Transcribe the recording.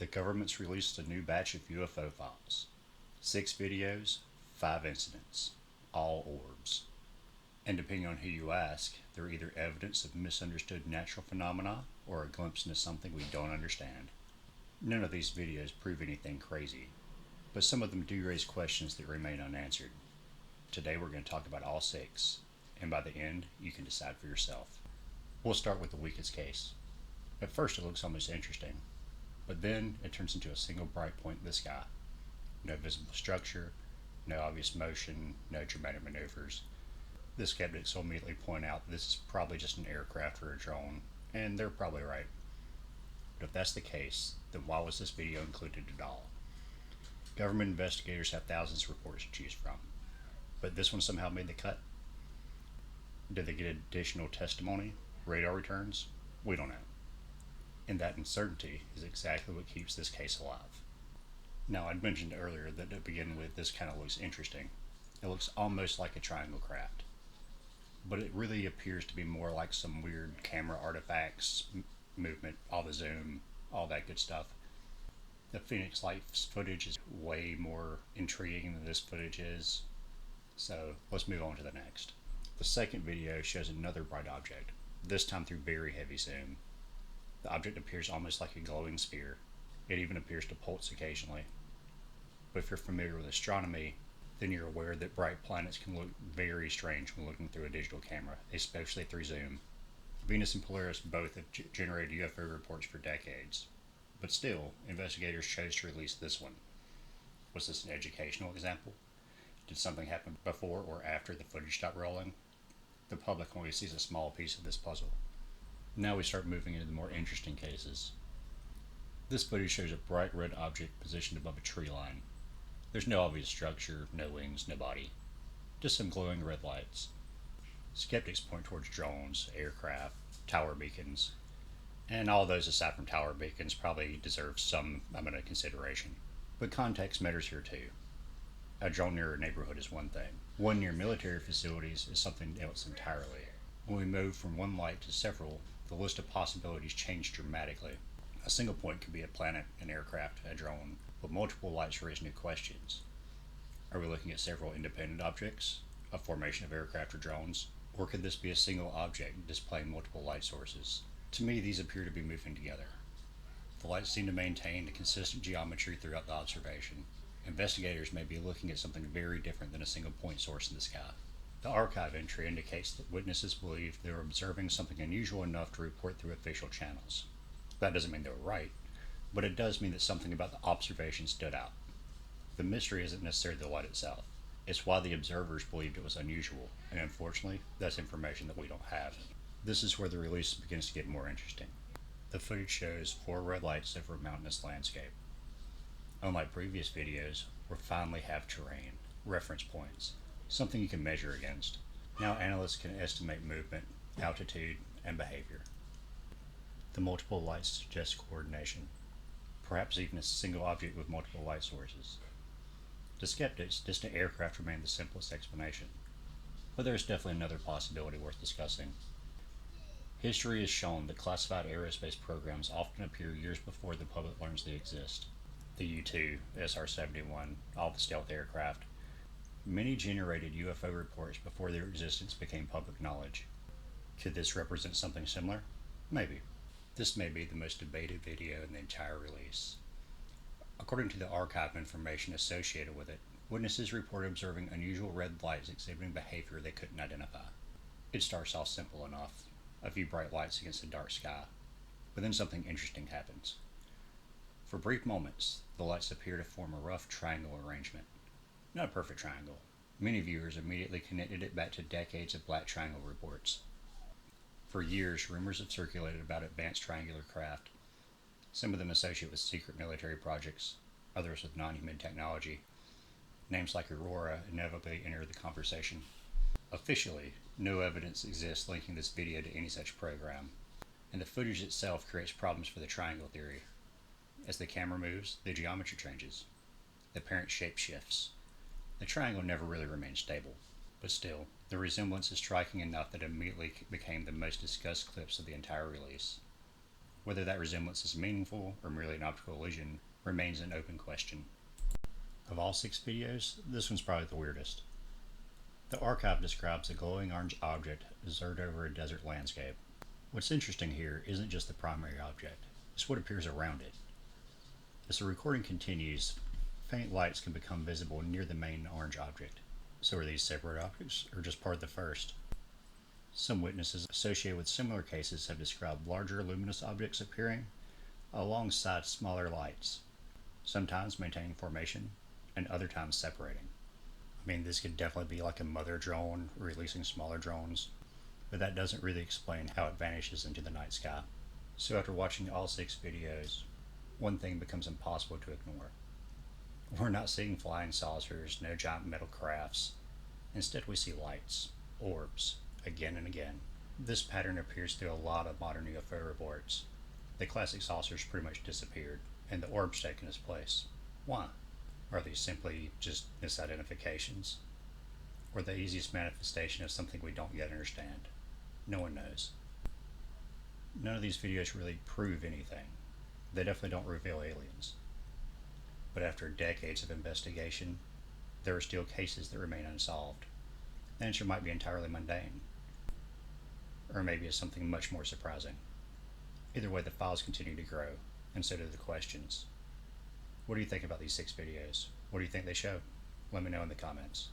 The government's released a new batch of UFO files. 6 videos, 5 incidents, all orbs. And depending on who you ask, they're either evidence of misunderstood natural phenomena or a glimpse into something we don't understand. None of these videos prove anything crazy, but some of them do raise questions that remain unanswered. Today we're going to talk about all 6, and by the end, you can decide for yourself. We'll start with the weakest case. At first it looks almost interesting, but then it turns into a single bright point in the sky. No visible structure, no obvious motion, no dramatic maneuvers. The skeptics will immediately point out that this is probably just an aircraft or a drone, and they're probably right. But if that's the case, then why was this video included at all? Government investigators have thousands of reports to choose from, but this one somehow made the cut. Did they get additional testimony? Radar returns? We don't know. And that uncertainty is exactly what keeps this case alive. Now, I'd mentioned earlier that to begin with, this kind of looks interesting. It looks almost like a triangle craft, but it really appears to be more like some weird camera artifacts, movement, all the zoom, all that good stuff. The Phoenix Lights footage is way more intriguing than this footage is, so let's move on to the next. The second video shows another bright object, this time through very heavy zoom. The object appears almost like a glowing sphere. It even appears to pulse occasionally. But if you're familiar with astronomy, then you're aware that bright planets can look very strange when looking through a digital camera, especially through zoom. Venus and Polaris both have generated UFO reports for decades, but still, investigators chose to release this one. Was this an educational example? Did something happen before or after the footage stopped rolling? The public only sees a small piece of this puzzle. Now we start moving into the more interesting cases. This footage shows a bright red object positioned above a tree line. There's no obvious structure, no wings, no body. Just some glowing red lights. Skeptics point towards drones, aircraft, tower beacons, and all those aside from tower beacons probably deserve some amount of consideration. But context matters here too. A drone near a neighborhood is one thing. One near military facilities is something else entirely. When we move from one light to several, the list of possibilities change dramatically. A single point could be a planet, an aircraft, a drone, but multiple lights raise new questions. Are we looking at several independent objects, a formation of aircraft or drones, or could this be a single object displaying multiple light sources? To me, these appear to be moving together. The lights seem to maintain a consistent geometry throughout the observation. Investigators may be looking at something very different than a single point source in the sky. The archive entry indicates that witnesses believe they were observing something unusual enough to report through official channels. That doesn't mean they were right, but it does mean that something about the observation stood out. The mystery isn't necessarily the light itself. It's why the observers believed it was unusual, and unfortunately, that's information that we don't have. This is where the release begins to get more interesting. The footage shows 4 red lights over a mountainous landscape. Unlike previous videos, we finally have terrain, reference points, something you can measure against. Now analysts can estimate movement, altitude, and behavior. The multiple lights suggest coordination, perhaps even a single object with multiple light sources. To skeptics, distant aircraft remain the simplest explanation, but there is definitely another possibility worth discussing. History has shown that classified aerospace programs often appear years before the public learns they exist. The U-2, SR-71, all the stealth aircraft. Many generated UFO reports before their existence became public knowledge. Could this represent something similar? Maybe. This may be the most debated video in the entire release. According to the archive information associated with it, witnesses reported observing unusual red lights exhibiting behavior they couldn't identify. It starts off simple enough, a few bright lights against a dark sky, but then something interesting happens. For brief moments, the lights appear to form a rough triangle arrangement. Not a perfect triangle. Many viewers immediately connected it back to decades of black triangle reports. For years, rumors have circulated about advanced triangular craft. Some of them associated with secret military projects, others with non-human technology. Names like Aurora inevitably enter the conversation. Officially, no evidence exists linking this video to any such program, and the footage itself creates problems for the triangle theory. As the camera moves, the geometry changes. The apparent shape shifts. The triangle never really remained stable, but still, the resemblance is striking enough that it immediately became the most discussed clips of the entire release. Whether that resemblance is meaningful or merely an optical illusion remains an open question. Of all 6 videos, this one's probably the weirdest. The archive describes a glowing orange object observed over a desert landscape. What's interesting here isn't just the primary object, it's what appears around it. As the recording continues, faint lights can become visible near the main orange object. So are these separate objects, or just part of the first? Some witnesses associated with similar cases have described larger luminous objects appearing alongside smaller lights, sometimes maintaining formation and other times separating. I mean, this could definitely be like a mother drone releasing smaller drones, but that doesn't really explain how it vanishes into the night sky. So after watching all 6 videos, one thing becomes impossible to ignore. We're not seeing flying saucers, no giant metal crafts. Instead, we see lights, orbs, again and again. This pattern appears through a lot of modern UFO reports. The classic saucers pretty much disappeared, and the orbs taken its place. Why? Are these simply just misidentifications? Or the easiest manifestation of something we don't yet understand? No one knows. None of these videos really prove anything. They definitely don't reveal aliens. But after decades of investigation, there are still cases that remain unsolved. The answer might be entirely mundane. Or maybe it's something much more surprising. Either way, the files continue to grow, and so do the questions. What do you think about these 6 videos? What do you think they show? Let me know in the comments.